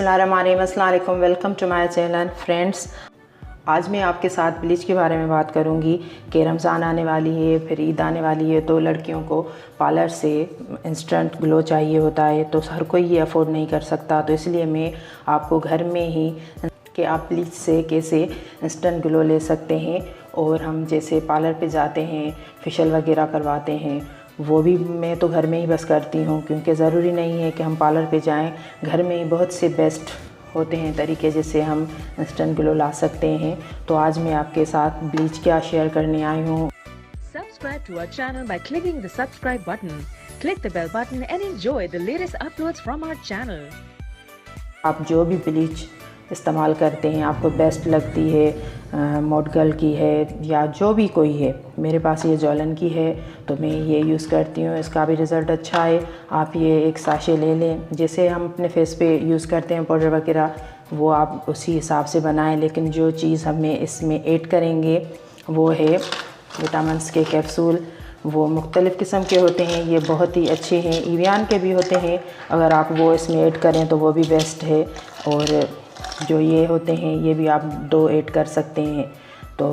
बिस्मिल्लाहिर्रहमानिर्रहीम, अस्सलाम वालेकुम, welcome to my channel friends. आज मैं आपके साथ ब्लीच के बारे में बात करूंगी कि रमज़ान आने वाली है, फिर ईद आने वाली है, तो लड़कियों को पार्लर से इंस्टेंट ग्लो चाहिए होता है, तो हर कोई ये अफोर्ड नहीं कर सकता। तो इसलिए मैं आपको घर में ही कि आप ब्लीच से कैसे इंस्टेंट ग्लो ले सकते हैं। और हम जैसे पार्लर पे जाते हैं, फेशियल वगैरह करवाते हैं, वो भी मैं तो घर में ही बस करती हूँ, क्योंकि ज़रूरी नहीं है कि हम पार्लर पे जाएं। घर में ही बहुत से बेस्ट होते हैं तरीके जिससे हम इंस्टेंट ग्लो ला सकते हैं। तो आज मैं आपके साथ ब्लीच क्या शेयर करने आई हूँ। Subscribe to our channel by clicking the subscribe button. Click the bell button and enjoy the latest uploads from our channel. आप जो भी ब्लीच इस्तेमाल करते हैं, आपको बेस्ट लगती है, मोडगल की है या जो भी कोई है, मेरे पास ये जॉलन की है तो मैं ये यूज़ करती हूँ। इसका भी रिज़ल्ट अच्छा है। आप ये एक साशे ले लें, जैसे हम अपने फेस पे यूज़ करते हैं पाउडर वगैरह, वो आप उसी हिसाब से बनाएं। लेकिन जो चीज़ हमें इसमें ऐड करेंगे वो है विटामिन्स के कैप्सूल। वो मुख्तलिफ़ किस्म के होते हैं, ये बहुत ही अच्छे हैं, ईवियान के भी होते हैं। अगर आप वो इसमें ऐड करें तो वो भी बेस्ट है। और जो ये होते हैं ये भी आप 2 ऐड कर सकते हैं, तो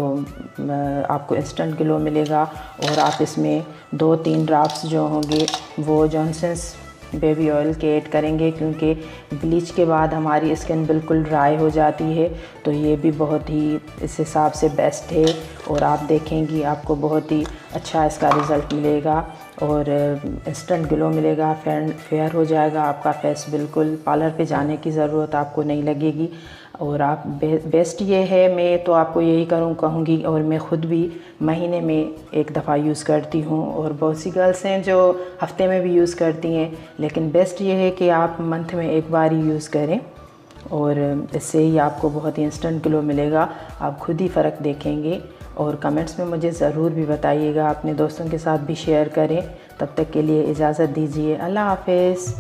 आपको इंस्टेंट ग्लो मिलेगा। और आप इसमें 2-3 ड्रॉप्स जो होंगे वो जॉनसन्स बेबी ऑयल के ऐड करेंगे, क्योंकि ब्लीच के बाद हमारी स्किन बिल्कुल ड्राई हो जाती है। तो ये भी बहुत ही इस हिसाब से बेस्ट है। और आप देखेंगी आपको बहुत ही अच्छा इसका रिज़ल्ट मिलेगा और इंस्टेंट ग्लो मिलेगा, फेयर हो जाएगा आपका फेस। बिल्कुल पार्लर पे जाने की ज़रूरत आपको नहीं लगेगी। और आप बेस्ट ये है, मैं तो आपको यही कहूँगी, और मैं ख़ुद भी महीने में 1 दफ़ा यूज़ करती हूँ। और बहुत सी गर्ल्स हैं जो हफ्ते में भी यूज़ करती हैं, लेकिन बेस्ट ये है कि आप मंथ में 1 बार ही यूज़ करें, और इससे ही आपको बहुत ही इंस्टेंट ग्लो मिलेगा। आप खुद ही फ़र्क देखेंगे। और कमेंट्स में मुझे ज़रूर भी बताइएगा, अपने दोस्तों के साथ भी शेयर करें। तब तक के लिए इजाज़त दीजिए, अल्लाह हाफ़िज़।